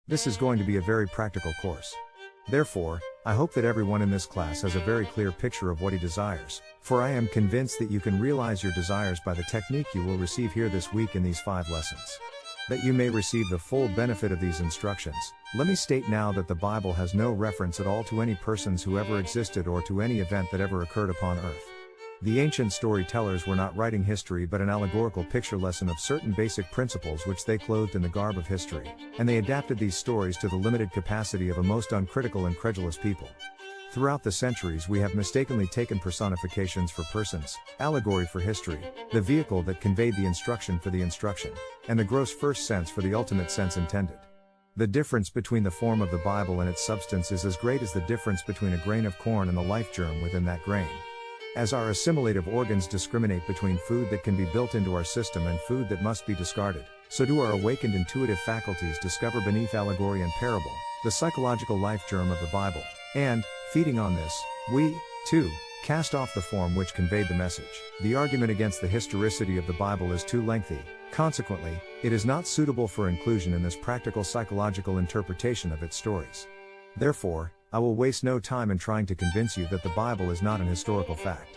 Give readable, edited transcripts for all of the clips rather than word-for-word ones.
This is going to be a very practical course. Therefore, I hope that everyone in this class has a very clear picture of what he desires, for I am convinced that you can realize your desires by the technique you will receive here this week in these 5 lessons. That you may receive the full benefit of these instructions, let me state now that the Bible has no reference at all to any persons who ever existed or to any event that ever occurred upon earth. The ancient storytellers were not writing history but an allegorical picture lesson of certain basic principles which they clothed in the garb of history, and they adapted these stories to the limited capacity of a most uncritical and credulous people. Throughout the centuries we have mistakenly taken personifications for persons, allegory for history, the vehicle that conveyed the instruction for the instruction, and the gross first sense for the ultimate sense intended. The difference between the form of the Bible and its substance is as great as the difference between a grain of corn and the life germ within that grain. As our assimilative organs discriminate between food that can be built into our system and food that must be discarded, so do our awakened intuitive faculties discover beneath allegory and parable, the psychological life germ of the Bible, and, feeding on this, we, too, cast off the form which conveyed the message. The argument against the historicity of the Bible is too lengthy, consequently, it is not suitable for inclusion in this practical psychological interpretation of its stories. Therefore, I will waste no time in trying to convince you that the Bible is not an historical fact.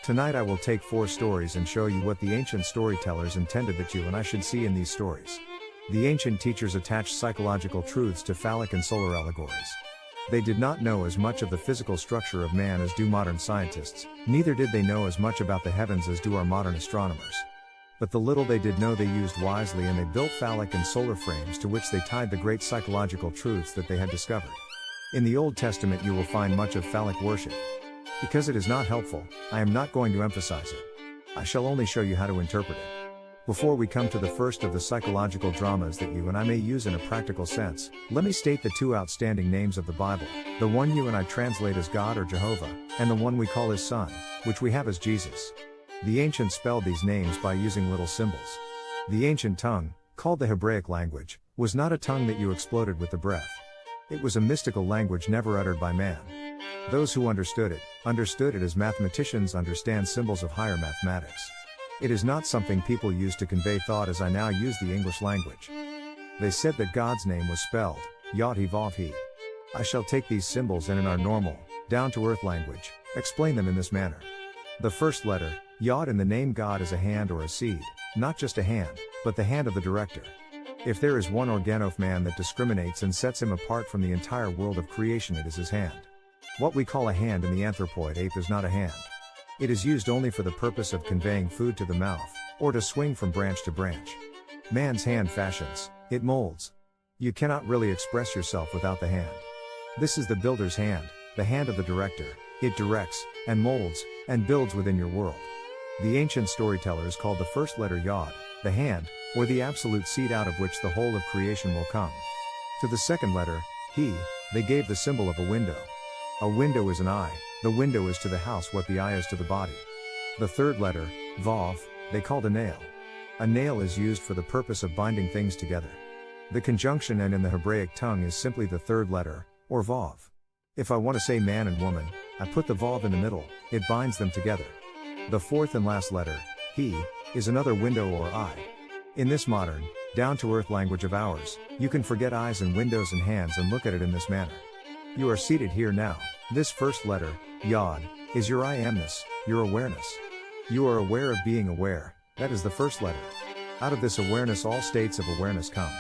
Tonight I will take 4 stories and show you what the ancient storytellers intended that you and I should see in these stories. The ancient teachers attached psychological truths to phallic and solar allegories. They did not know as much of the physical structure of man as do modern scientists, neither did they know as much about the heavens as do our modern astronomers. But the little they did know they used wisely, and they built phallic and solar frames to which they tied the great psychological truths that they had discovered. In the Old Testament you will find much of phallic worship. Because it is not helpful, I am not going to emphasize it. I shall only show you how to interpret it. Before we come to the first of the psychological dramas that you and I may use in a practical sense, let me state the 2 outstanding names of the Bible, the one you and I translate as God or Jehovah, and the one we call His Son, which we have as Jesus. The ancients spelled these names by using little symbols. The ancient tongue, called the Hebraic language, was not a tongue that you exploded with the breath. It was a mystical language never uttered by man. Those who understood it as mathematicians understand symbols of higher mathematics. It is not something people use to convey thought as I now use the English language. They said that God's name was spelled, Yod He Vav He. I shall take these symbols and in our normal, down-to-earth language, explain them in this manner. The first letter, Yod in the name God, is a hand or a seed, not just a hand, but the hand of the director. If there is one organoph man that discriminates and sets him apart from the entire world of creation, it is his hand. What we call a hand in the anthropoid ape is not a hand. It is used only for the purpose of conveying food to the mouth, or to swing from branch to branch. Man's hand fashions, it molds. You cannot really express yourself without the hand. This is the builder's hand, the hand of the director. It directs, and molds, and builds within your world. The ancient storytellers called the first letter Yod, the hand, or the absolute seed out of which the whole of creation will come. To the second letter, He, they gave the symbol of a window. A window is an eye, the window is to the house what the eye is to the body. The third letter, Vav, they called a nail. A nail is used for the purpose of binding things together. The conjunction and in the Hebraic tongue is simply the third letter, or Vav. If I want to say man and woman, I put the Vav in the middle, it binds them together. The fourth and last letter, He, is another window or eye. In this modern, down-to-earth language of ours, you can forget eyes and windows and hands and look at it in this manner. You are seated here now. This first letter, Yod, is your I amness, your awareness. You are aware of being aware, that is the first letter. Out of this awareness all states of awareness come.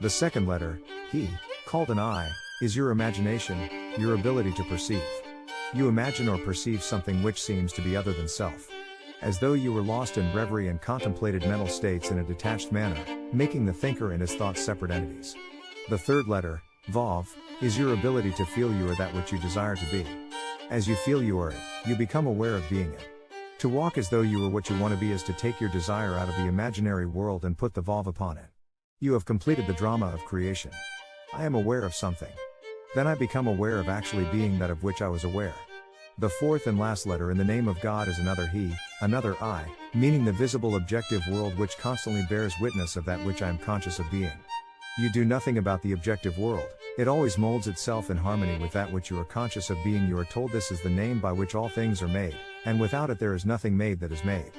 The second letter, He, called an I, is your imagination, your ability to perceive. You imagine or perceive something which seems to be other than self. As though you were lost in reverie and contemplated mental states in a detached manner, making the thinker and his thoughts separate entities. The third letter, Vav, is your ability to feel you are that which you desire to be. As you feel you are it, you become aware of being it. To walk as though you were what you want to be is to take your desire out of the imaginary world and put the Vav upon it. You have completed the drama of creation. I am aware of something. Then I become aware of actually being that of which I was aware. The fourth and last letter in the name of God is another He, another I, meaning the visible objective world which constantly bears witness of that which I am conscious of being. You do nothing about the objective world, it always molds itself in harmony with that which you are conscious of being. You are told this is the name by which all things are made, and without it there is nothing made that is made.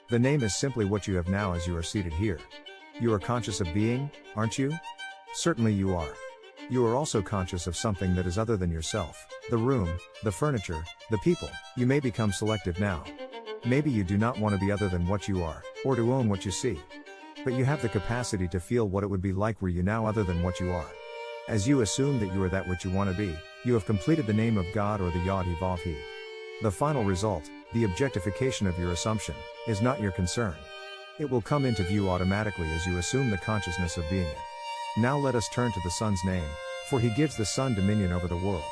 The name is simply what you have now as you are seated here. You are conscious of being, aren't you? Certainly you are. You are also conscious of something that is other than yourself, the room, the furniture, the people. You may become selective now. Maybe you do not want to be other than what you are, or to own what you see. But you have the capacity to feel what it would be like were you now other than what you are. As you assume that you are that which you want to be, you have completed the name of God or the Yod Vav He. The final result, the objectification of your assumption, is not your concern. It will come into view automatically as you assume the consciousness of being it. Now let us turn to the Son's name, for He gives the Son dominion over the world.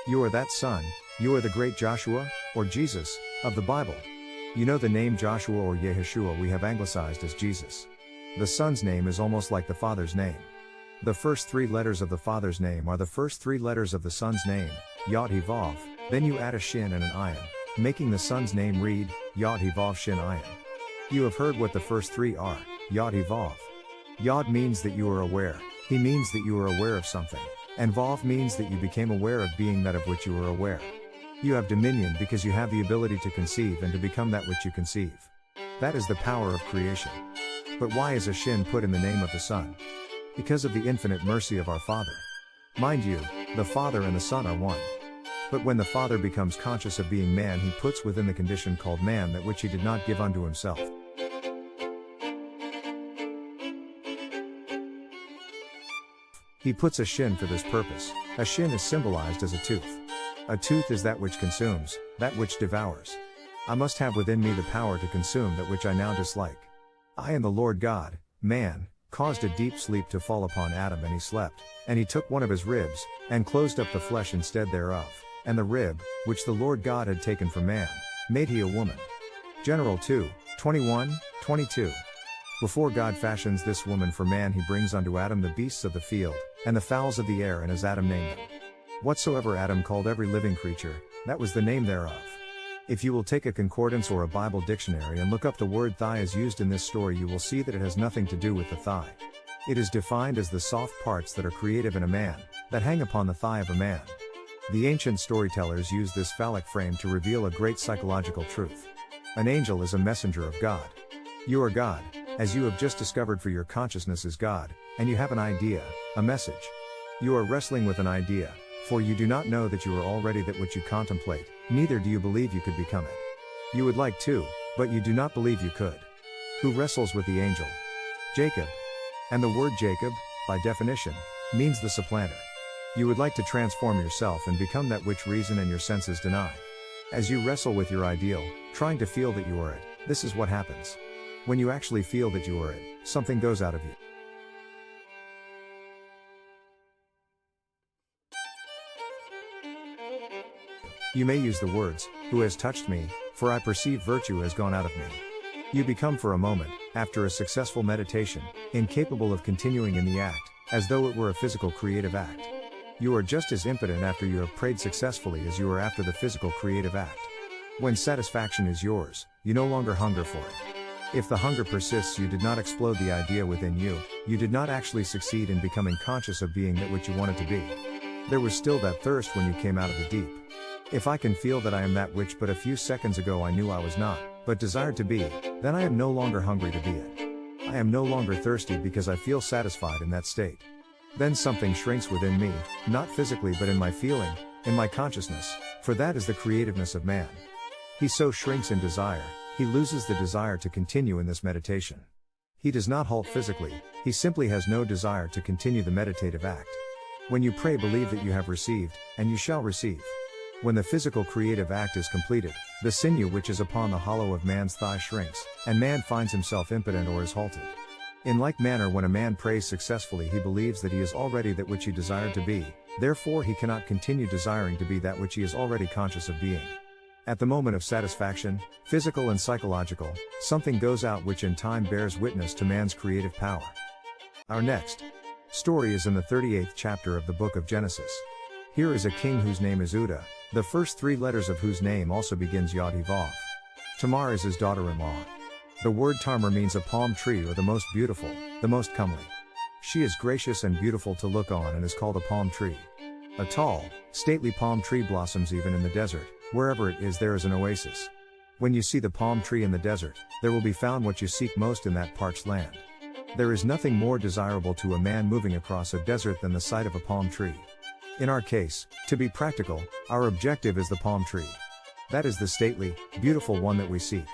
You are that Son, you are the great Joshua, or Jesus, of the Bible. You know the name Joshua or Yeshua we have anglicized as Jesus. The Son's name is almost like the Father's name. The first 3 letters of the Father's name are the first 3 letters of the Son's name, Yod Vav, then you add a shin and an ayin, making the Son's name read, Yod Vav Shin Ayin. You have heard what the first 3 are, Yod Vav. Yod means that you are aware, He means that you are aware of something, and Vav means that you became aware of being that of which you are aware. You have dominion because you have the ability to conceive and to become that which you conceive. That is the power of creation. But why is a shin put in the name of the Son? Because of the infinite mercy of our Father. Mind you, the Father and the Son are one. But when the Father becomes conscious of being man, He puts within the condition called man that which He did not give unto Himself. He puts a shin for this purpose. A shin is symbolized as a tooth. A tooth is that which consumes, that which devours. I must have within me the power to consume that which I now dislike. I am the Lord God, man, caused a deep sleep to fall upon Adam, and he slept, and he took one of his ribs, and closed up the flesh instead thereof, and the rib, which the Lord God had taken from man, made he a woman. General 2, 21, 22. Before God fashions this woman for man, He brings unto Adam the beasts of the field, and the fowls of the air, and as Adam named them. Whatsoever Adam called every living creature, that was the name thereof. If you will take a concordance or a Bible dictionary and look up the word thigh as used in this story, you will see that it has nothing to do with the thigh. It is defined as the soft parts that are creative in a man, that hang upon the thigh of a man. The ancient storytellers used this phallic frame to reveal a great psychological truth. An angel is a messenger of God. You are God, as you have just discovered, for your consciousness is God, and you have an idea, a message. You are wrestling with an idea, for you do not know that you are already that which you contemplate, neither do you believe you could become it. You would like to, but you do not believe you could. Who wrestles with the angel? Jacob. And the word Jacob, by definition, means the supplanter. You would like to transform yourself and become that which reason and your senses deny. As you wrestle with your ideal, trying to feel that you are it, this is what happens. When you actually feel that you are it, something goes out of you. You may use the words, "Who has touched me, for I perceive virtue has gone out of me." You become for a moment, after a successful meditation, incapable of continuing in the act, as though it were a physical creative act. You are just as impotent after you have prayed successfully as you are after the physical creative act. When satisfaction is yours, you no longer hunger for it. If the hunger persists, you did not explode the idea within you, you did not actually succeed in becoming conscious of being that which you wanted to be. There was still that thirst when you came out of the deep. If I can feel that I am that which but a few seconds ago I knew I was not, but desired to be, then I am no longer hungry to be it. I am no longer thirsty because I feel satisfied in that state. Then something shrinks within me, not physically but in my feeling, in my consciousness, for that is the creativeness of man. He so shrinks in desire, he loses the desire to continue in this meditation. He does not halt physically, he simply has no desire to continue the meditative act. When you pray, believe that you have received, and you shall receive. When the physical creative act is completed, the sinew which is upon the hollow of man's thigh shrinks, and man finds himself impotent or is halted. In like manner, when a man prays successfully, he believes that he is already that which he desired to be, therefore he cannot continue desiring to be that which he is already conscious of being. At the moment of satisfaction, physical and psychological, something goes out which in time bears witness to man's creative power. Our next story is in the 38th chapter of the book of Genesis. Here is a king whose name is Uda, the first 3 letters of whose name also begins Yod Vav. Tamar is his daughter-in-law. The word Tamar means a palm tree, or the most beautiful, the most comely. She is gracious and beautiful to look on and is called a palm tree. A tall, stately palm tree blossoms even in the desert. Wherever it is, there is an oasis. When you see the palm tree in the desert, there will be found what you seek most in that parched land. There is nothing more desirable to a man moving across a desert than the sight of a palm tree. In our case, to be practical, our objective is the palm tree. That is the stately, beautiful one that we seek.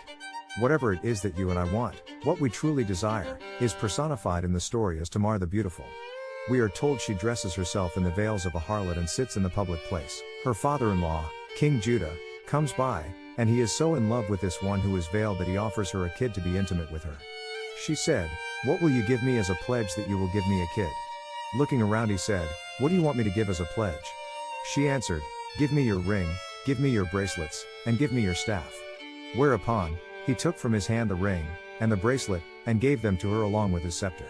Whatever it is that you and I want, what we truly desire, is personified in the story as Tamar the beautiful. We are told she dresses herself in the veils of a harlot and sits in the public place. Her father-in-law, King Judah, comes by, and he is so in love with this one who is veiled that he offers her a kid to be intimate with her. She said, "What will you give me as a pledge that you will give me a kid?" Looking around he said, "What do you want me to give as a pledge?" She answered, "Give me your ring, give me your bracelets, and give me your staff." Whereupon, he took from his hand the ring, and the bracelet, and gave them to her along with his scepter.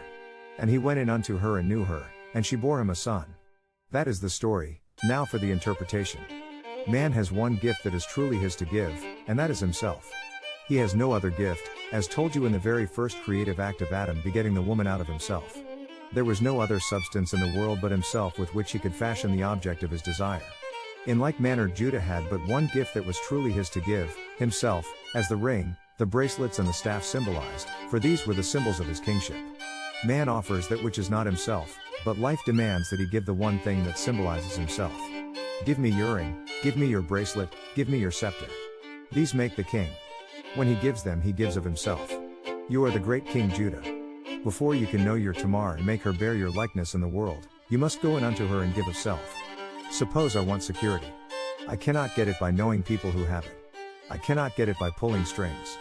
And he went in unto her and knew her, and she bore him a son. That is the story. Now for the interpretation. Man has one gift that is truly his to give, and that is himself. He has no other gift, as told you in the very first creative act of Adam begetting the woman out of himself. There was no other substance in the world but himself with which he could fashion the object of his desire. In like manner Judah had but one gift that was truly his to give, himself, as the ring, the bracelets and the staff symbolized, for these were the symbols of his kingship. Man offers that which is not himself, but life demands that he give the one thing that symbolizes himself. Give me your ring, give me your bracelet, give me your scepter. These make the king. When he gives them he gives of himself. You are the great King Judah. Before you can know your Tamar and make her bear your likeness in the world, you must go in unto her and give of self. Suppose I want security. I cannot get it by knowing people who have it. I cannot get it by pulling strings.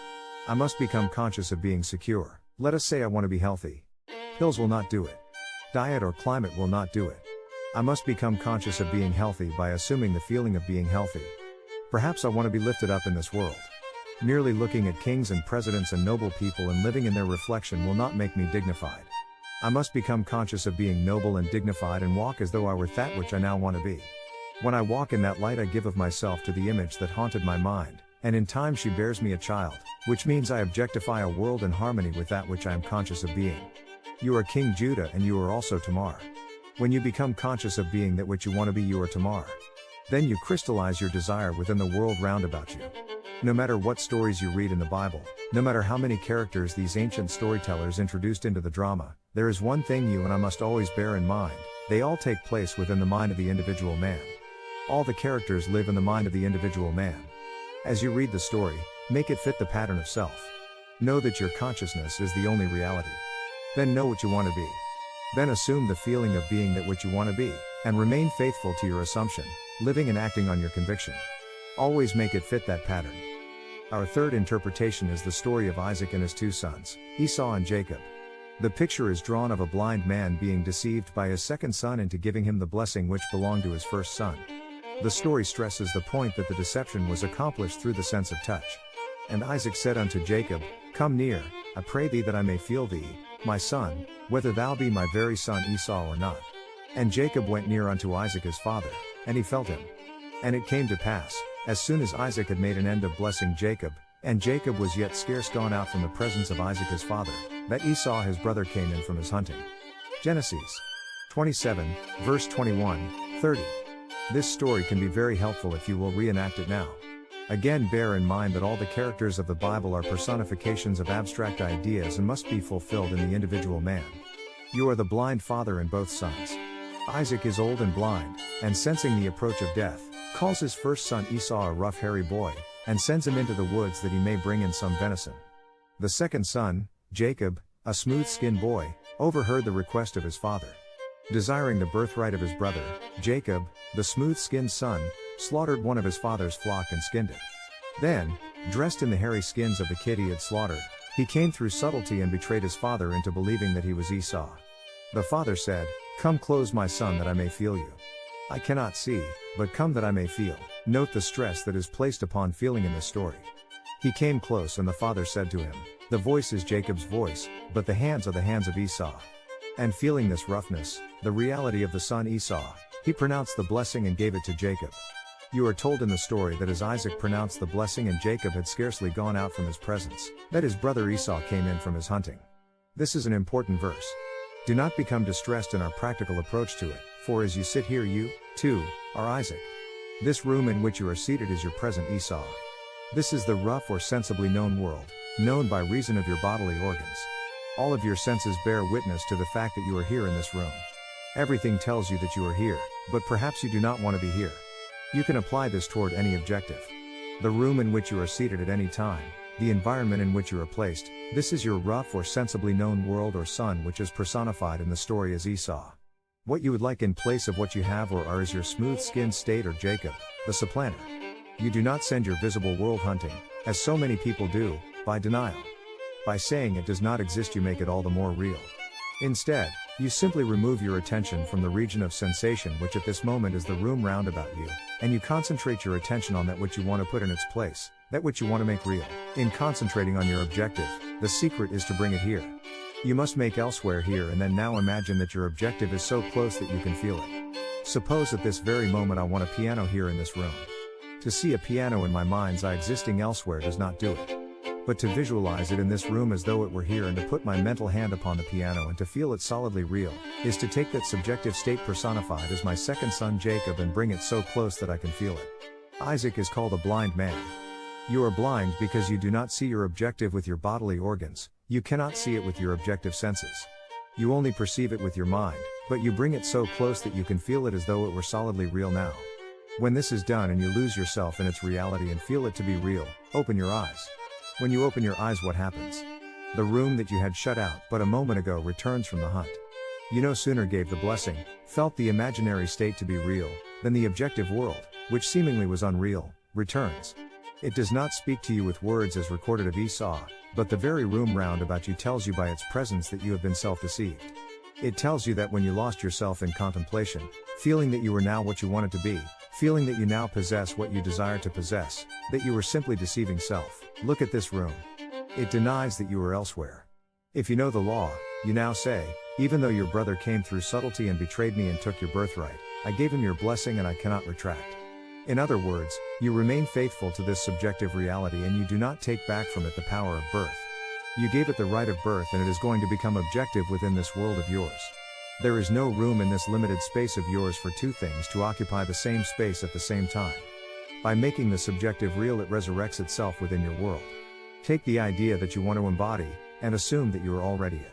I must become conscious of being secure. Let us say I want to be healthy. Pills will not do it. Diet or climate will not do it. I must become conscious of being healthy by assuming the feeling of being healthy. Perhaps I want to be lifted up in this world. Merely looking at kings and presidents and noble people and living in their reflection will not make me dignified. I must become conscious of being noble and dignified and walk as though I were that which I now want to be. When I walk in that light I give of myself to the image that haunted my mind, and in time she bears me a child, which means I objectify a world in harmony with that which I am conscious of being. You are King Judah and you are also Tamar. When you become conscious of being that which you want to be you are Tamar. Then you crystallize your desire within the world round about you. No matter what stories you read in the Bible, no matter how many characters these ancient storytellers introduced into the drama, there is one thing you and I must always bear in mind: they all take place within the mind of the individual man. All the characters live in the mind of the individual man. As you read the story, make it fit the pattern of self. Know that your consciousness is the only reality. Then know what you want to be. Then assume the feeling of being that which you want to be, and remain faithful to your assumption, living and acting on your conviction. Always make it fit that pattern. Our third interpretation is the story of Isaac and his two sons, Esau and Jacob. The picture is drawn of a blind man being deceived by his second son into giving him the blessing which belonged to his first son. The story stresses the point that the deception was accomplished through the sense of touch. And Isaac said unto Jacob, Come near, I pray thee that I may feel thee, my son, whether thou be my very son Esau or not. And Jacob went near unto Isaac his father, and he felt him. And it came to pass, as soon as Isaac had made an end of blessing Jacob, and Jacob was yet scarce gone out from the presence of Isaac his father, that Esau his brother came in from his hunting. Genesis 27, verse 21, 30. This story can be very helpful if you will reenact it now. Again, bear in mind that all the characters of the Bible are personifications of abstract ideas and must be fulfilled in the individual man. You are the blind father in both sons. Isaac is old and blind, and sensing the approach of death, calls his first son Esau a rough hairy boy, and sends him into the woods that he may bring in some venison. The second son, Jacob, a smooth-skinned boy, overheard the request of his father. Desiring the birthright of his brother, Jacob, the smooth-skinned son, slaughtered one of his father's flock and skinned it. Then, dressed in the hairy skins of the kid he had slaughtered, he came through subtlety and betrayed his father into believing that he was Esau. The father said, Come close my son that I may feel you. I cannot see, but come that I may feel. Note the stress that is placed upon feeling in this story. He came close and the father said to him, The voice is Jacob's voice, but the hands are the hands of Esau. And feeling this roughness, the reality of the son Esau, he pronounced the blessing and gave it to Jacob. You are told in the story that as Isaac pronounced the blessing and Jacob had scarcely gone out from his presence, that his brother Esau came in from his hunting. This is an important verse. Do not become distressed in our practical approach to it, for as you sit here you, too, are Isaac. This room in which you are seated is your present Esau. This is the rough or sensibly known world, known by reason of your bodily organs. All of your senses bear witness to the fact that you are here in this room. Everything tells you that you are here, but perhaps you do not want to be here. You can apply this toward any objective. The room in which you are seated at any time, the environment in which you are placed, this is your rough or sensibly known world or sun, which is personified in the story as Esau. What you would like in place of what you have or are is your smooth-skinned state, or Jacob, the supplanter. You do not send your visible world hunting, as so many people do, by denial. By saying it does not exist, you make it all the more real. Instead, you simply remove your attention from the region of sensation, which at this moment is the room round about you, and you concentrate your attention on that which you want to put in its place, that which you want to make real. In concentrating on your objective, the secret is to bring it here. You must make elsewhere here, and then now imagine that your objective is so close that you can feel it. Suppose at this very moment I want a piano here in this room. To see a piano in my mind's eye existing elsewhere does not do it. But to visualize it in this room as though it were here, and to put my mental hand upon the piano and to feel it solidly real, is to take that subjective state personified as my second son Jacob and bring it so close that I can feel it. Isaac is called a blind man. You are blind because you do not see your objective with your bodily organs, you cannot see it with your objective senses. You only perceive it with your mind, but you bring it so close that you can feel it as though it were solidly real now. When this is done and you lose yourself in its reality and feel it to be real, open your eyes. When you open your eyes, what happens? The room that you had shut out but a moment ago returns from the hunt. You no sooner gave the blessing, felt the imaginary state to be real, than the objective world, which seemingly was unreal, returns. It does not speak to you with words as recorded of Esau, but the very room round about you tells you by its presence that you have been self-deceived. It tells you that when you lost yourself in contemplation, feeling that you were now what you wanted to be, feeling that you now possess what you desire to possess, that you were simply deceiving self. Look at this room. It denies that you are elsewhere. If you know the law, you now say, even though your brother came through subtlety and betrayed me and took your birthright, I gave him your blessing and I cannot retract. In other words, you remain faithful to this subjective reality and you do not take back from it the power of birth. You gave it the right of birth and it is going to become objective within this world of yours. There is no room in this limited space of yours for two things to occupy the same space at the same time. By making the subjective real, it resurrects itself within your world. Take the idea that you want to embody, and assume that you are already it.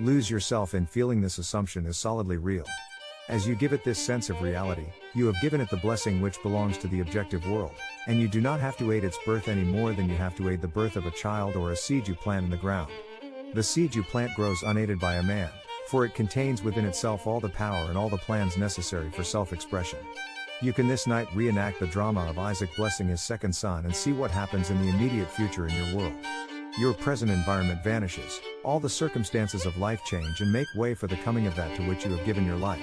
Lose yourself in feeling this assumption is solidly real. As you give it this sense of reality, you have given it the blessing which belongs to the objective world, and you do not have to aid its birth any more than you have to aid the birth of a child or a seed you plant in the ground. The seed you plant grows unaided by a man, for it contains within itself all the power and all the plans necessary for self-expression. You can this night reenact the drama of Isaac blessing his second son and see what happens in the immediate future in your world. Your present environment vanishes, all the circumstances of life change and make way for the coming of that to which you have given your life.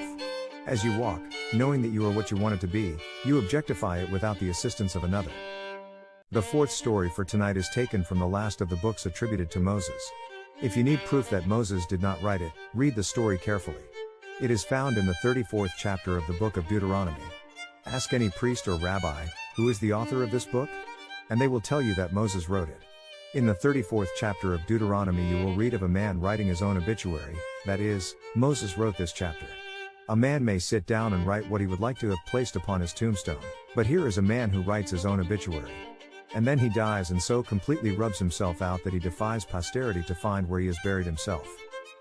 As you walk, knowing that you are what you want it to be, you objectify it without the assistance of another. The fourth story for tonight is taken from the last of the books attributed to Moses. If you need proof that Moses did not write it, read the story carefully. It is found in the 34th chapter of the book of Deuteronomy. Ask any priest or rabbi, who is the author of this book? And they will tell you that Moses wrote it. In the 34th chapter of Deuteronomy you will read of a man writing his own obituary, that is, Moses wrote this chapter. A man may sit down and write what he would like to have placed upon his tombstone, but here is a man who writes his own obituary. And then he dies and so completely rubs himself out that he defies posterity to find where he has buried himself.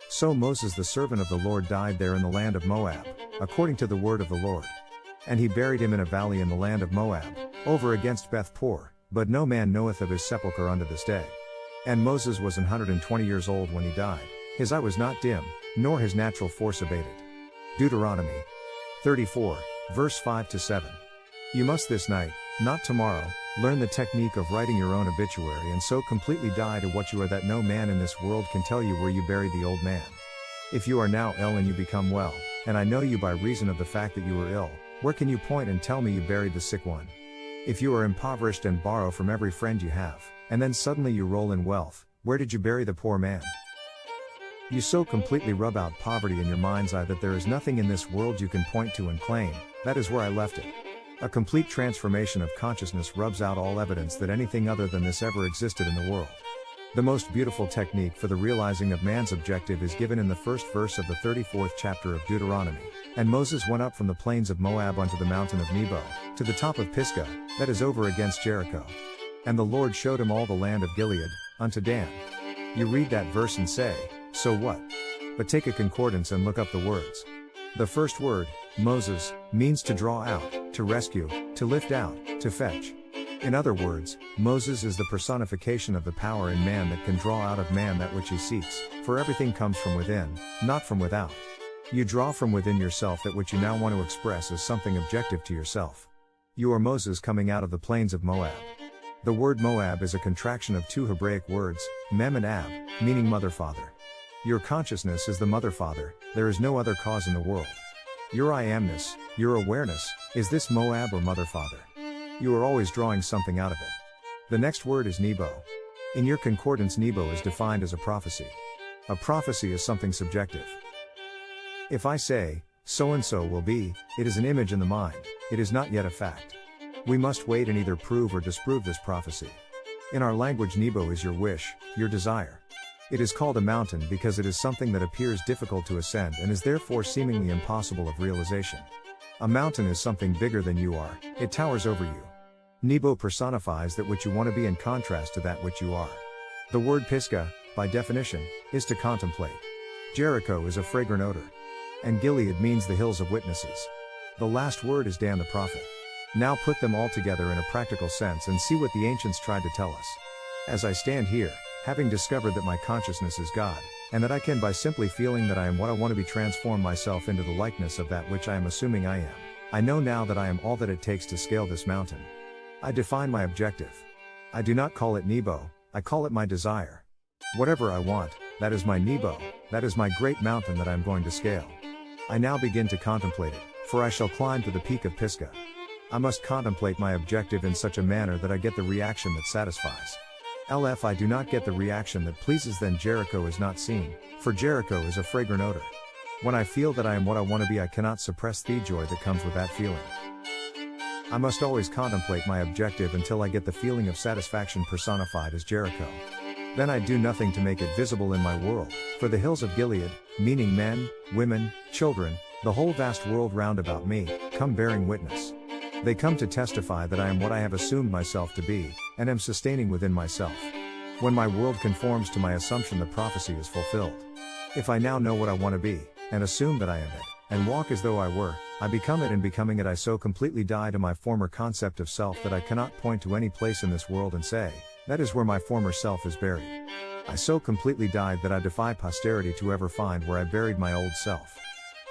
So Moses the servant of the Lord died there in the land of Moab, according to the word of the Lord. And he buried him in a valley in the land of Moab, over against Beth-Peor, but no man knoweth of his sepulchre unto this day. And Moses was 120 years old when he died, his eye was not dim, nor his natural force abated. Deuteronomy 34, verse 5-7. You must this night, not tomorrow, learn the technique of writing your own obituary and so completely die to what you are that no man in this world can tell you where you buried the old man. If you are now ill and you become well, and I know you by reason of the fact that you were ill, where can you point and tell me you buried the sick one? If you are impoverished and borrow from every friend you have, and then suddenly you roll in wealth, where did you bury the poor man? You so completely rub out poverty in your mind's eye that there is nothing in this world you can point to and claim, that is where I left it. A complete transformation of consciousness rubs out all evidence that anything other than this ever existed in the world. The most beautiful technique for the realizing of man's objective is given in the first verse of the 34th chapter of Deuteronomy. And Moses went up from the plains of Moab unto the mountain of Nebo, to the top of Pisgah, that is over against Jericho. And the Lord showed him all the land of Gilead, unto Dan. You read that verse and say, So what? But take a concordance and look up the words. The first word, Moses, means to draw out, to rescue, to lift out, to fetch. In other words, Moses is the personification of the power in man that can draw out of man that which he seeks, for everything comes from within, not from without. You draw from within yourself that which you now want to express as something objective to yourself. You are Moses coming out of the plains of Moab. The word Moab is a contraction of two Hebraic words, Mem and Ab, meaning mother-father. Your consciousness is the mother-father, there is no other cause in the world. Your I amness, your awareness, is this Moab or mother-father. You are always drawing something out of it. The next word is Nebo. In your concordance, Nebo is defined as a prophecy. A prophecy is something subjective. If I say, so-and-so will be, it is an image in the mind, it is not yet a fact. We must wait and either prove or disprove this prophecy. In our language, Nebo is your wish, your desire. It is called a mountain because it is something that appears difficult to ascend and is therefore seemingly impossible of realization. A mountain is something bigger than you are, it towers over you. Nebo personifies that which you want to be in contrast to that which you are. The word Pisgah, by definition, is to contemplate. Jericho is a fragrant odor. And Gilead means the hills of witnesses. The last word is Dan the prophet. Now put them all together in a practical sense and see what the ancients tried to tell us. As I stand here, having discovered that my consciousness is God, and that I can by simply feeling that I am what I want to be transform myself into the likeness of that which I am assuming I am, I know now that I am all that it takes to scale this mountain. I define my objective. I do not call it Nebo, I call it my desire. Whatever I want, that is my Nebo, that is my great mountain that I am going to scale. I now begin to contemplate it, for I shall climb to the peak of Pisgah. I must contemplate my objective in such a manner that I get the reaction that satisfies. If I do not get the reaction that pleases, then Jericho is not seen, for Jericho is a fragrant odor. When I feel that I am what I want to be, I cannot suppress the joy that comes with that feeling. I must always contemplate my objective until I get the feeling of satisfaction personified as Jericho. Then I do nothing to make it visible in my world, for the hills of Gilead, meaning men, women, children, the whole vast world round about me, come bearing witness. They come to testify that I am what I have assumed myself to be, and am sustaining within myself. When my world conforms to my assumption, the prophecy is fulfilled. If I now know what I want to be, and assume that I am it, and walk as though I were, I become it, and becoming it I so completely die to my former concept of self that I cannot point to any place in this world and say, that is where my former self is buried. I so completely died that I defy posterity to ever find where I buried my old self.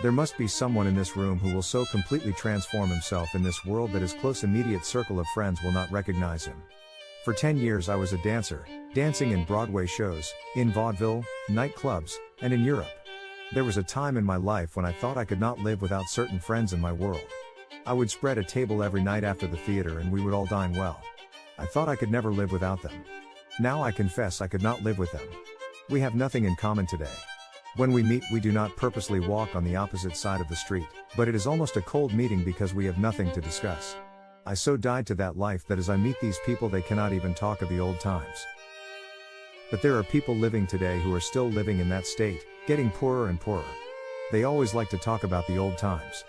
There must be someone in this room who will so completely transform himself in this world that his close immediate circle of friends will not recognize him. For 10 years I was a dancer, dancing in Broadway shows, in vaudeville, nightclubs, and in Europe. There was a time in my life when I thought I could not live without certain friends in my world. I would spread a table every night after the theater and we would all dine well. I thought I could never live without them. Now I confess I could not live with them. We have nothing in common today. When we meet, we do not purposely walk on the opposite side of the street, but it is almost a cold meeting because we have nothing to discuss. I so died to that life that as I meet these people they cannot even talk of the old times. But there are people living today who are still living in that state, getting poorer and poorer. They always like to talk about the old times.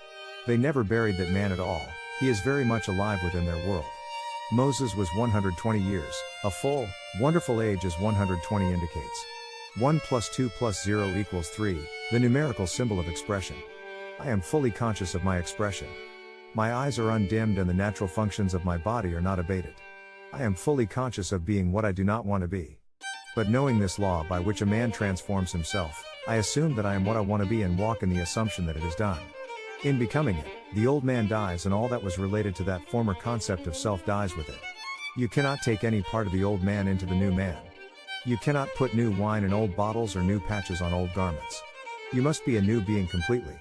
They never buried that man at all, he is very much alive within their world. Moses was 120 years, a full, wonderful age as 120 indicates. 1 plus 2 plus 0 equals 3, the numerical symbol of expression. I am fully conscious of my expression. My eyes are undimmed and the natural functions of my body are not abated. I am fully conscious of being what I do not want to be. But knowing this law by which a man transforms himself, I assume that I am what I want to be and walk in the assumption that it is done. In becoming it, the old man dies and all that was related to that former concept of self dies with it. You cannot take any part of the old man into the new man. You cannot put new wine in old bottles or new patches on old garments. You must be a new being completely.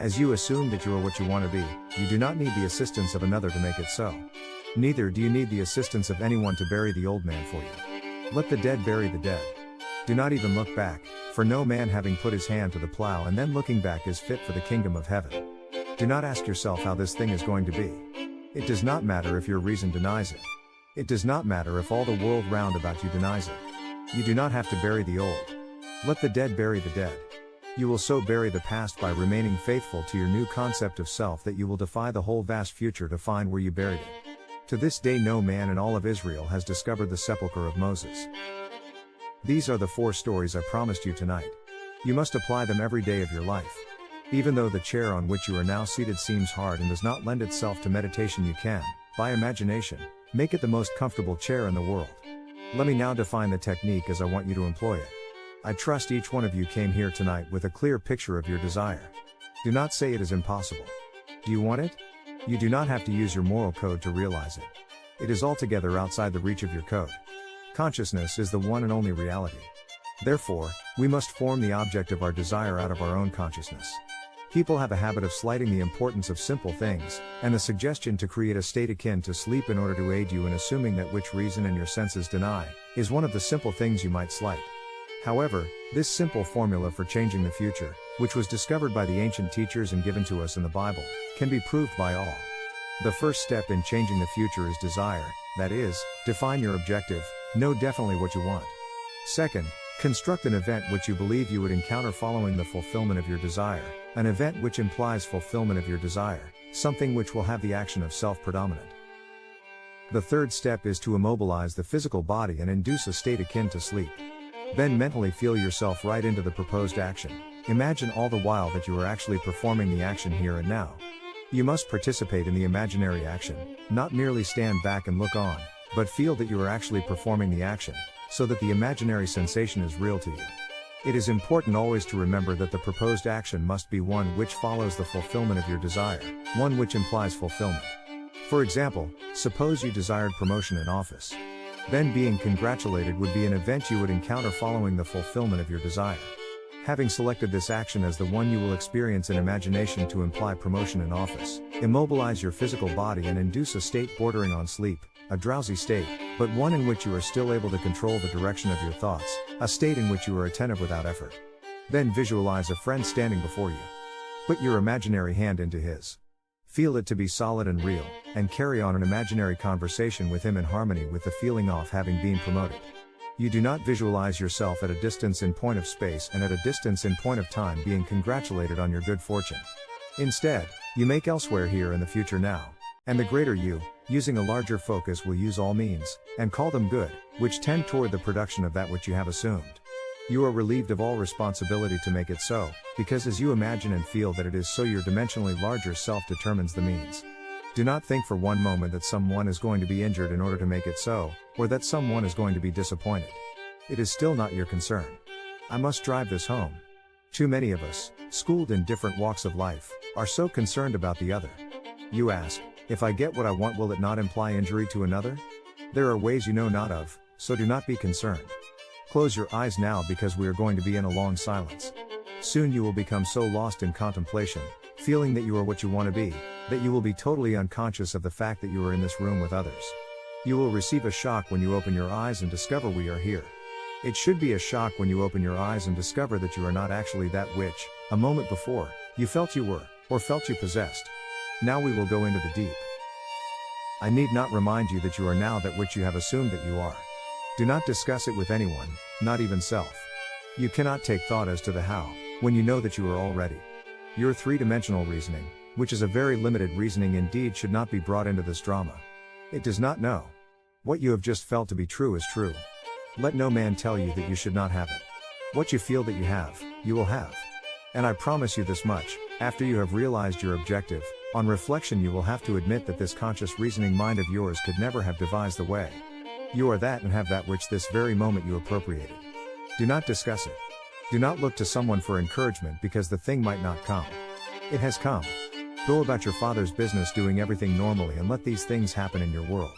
As you assume that you are what you want to be, you do not need the assistance of another to make it so. Neither do you need the assistance of anyone to bury the old man for you. Let the dead bury the dead. Do not even look back, for no man having put his hand to the plow and then looking back is fit for the kingdom of heaven. Do not ask yourself how this thing is going to be. It does not matter if your reason denies it. It does not matter if all the world round about you denies it. You do not have to bury the old. Let the dead bury the dead. You will so bury the past by remaining faithful to your new concept of self that you will defy the whole vast future to find where you buried it. To this day no man in all of Israel has discovered the sepulchre of Moses. These are the 4 stories I promised you tonight. You must apply them every day of your life. Even though the chair on which you are now seated seems hard and does not lend itself to meditation, you can, by imagination, make it the most comfortable chair in the world. Let me now define the technique as I want you to employ it. I trust each one of you came here tonight with a clear picture of your desire. Do not say it is impossible. Do you want it? You do not have to use your moral code to realize it. It is altogether outside the reach of your code. Consciousness is the one and only reality. Therefore, we must form the object of our desire out of our own consciousness. People have a habit of slighting the importance of simple things, and the suggestion to create a state akin to sleep in order to aid you in assuming that which reason and your senses deny, is one of the simple things you might slight. However, this simple formula for changing the future, which was discovered by the ancient teachers and given to us in the Bible, can be proved by all. The first step in changing the future is desire, that is, define your objective, know definitely what you want. Second, construct an event which you believe you would encounter following the fulfillment of your desire, an event which implies fulfillment of your desire, something which will have the action of self-predominant. The third step is to immobilize the physical body and induce a state akin to sleep. Then mentally feel yourself right into the proposed action. Imagine all the while that you are actually performing the action here and now. You must participate in the imaginary action, not merely stand back and look on, but feel that you are actually performing the action, so that the imaginary sensation is real to you. It is important always to remember that the proposed action must be one which follows the fulfillment of your desire, one which implies fulfillment. For example, suppose you desired promotion in office. Then being congratulated would be an event you would encounter following the fulfillment of your desire. Having selected this action as the one you will experience in imagination to imply promotion in office, immobilize your physical body and induce a state bordering on sleep, a drowsy state, but one in which you are still able to control the direction of your thoughts, a state in which you are attentive without effort. Then visualize a friend standing before you. Put your imaginary hand into his. Feel it to be solid and real, and carry on an imaginary conversation with him in harmony with the feeling of having been promoted. You do not visualize yourself at a distance in point of space and at a distance in point of time being congratulated on your good fortune. Instead, you make elsewhere here in the future now. And the greater you, using a larger focus, will use all means, and call them good, which tend toward the production of that which you have assumed. You are relieved of all responsibility to make it so, because as you imagine and feel that it is so, your dimensionally larger self determines the means. Do not think for one moment that someone is going to be injured in order to make it so, or that someone is going to be disappointed. It is still not your concern. I must drive this home. Too many of us, schooled in different walks of life, are so concerned about the other. You ask, if I get what I want, will it not imply injury to another? There are ways you know not of, so do not be concerned. Close your eyes now, because we are going to be in a long silence. Soon you will become so lost in contemplation, feeling that you are what you want to be, that you will be totally unconscious of the fact that you are in this room with others. You will receive a shock when you open your eyes and discover we are here. It should be a shock when you open your eyes and discover that you are not actually that which, a moment before, you felt you were, or felt you possessed. Now we will go into the deep. I need not remind you that you are now that which you have assumed that you are. Do not discuss it with anyone, not even self. You cannot take thought as to the how, when you know that you are already. Your three-dimensional reasoning, which is a very limited reasoning indeed, should not be brought into this drama. It does not know. What you have just felt to be true is true. Let no man tell you that you should not have it. What you feel that you have, you will have. And I promise you this much, after you have realized your objective, on reflection you will have to admit that this conscious reasoning mind of yours could never have devised the way. You are that and have that which this very moment you appropriated. Do not discuss it. Do not look to someone for encouragement, because the thing might not come. It has come. Go about your Father's business doing everything normally and let these things happen in your world.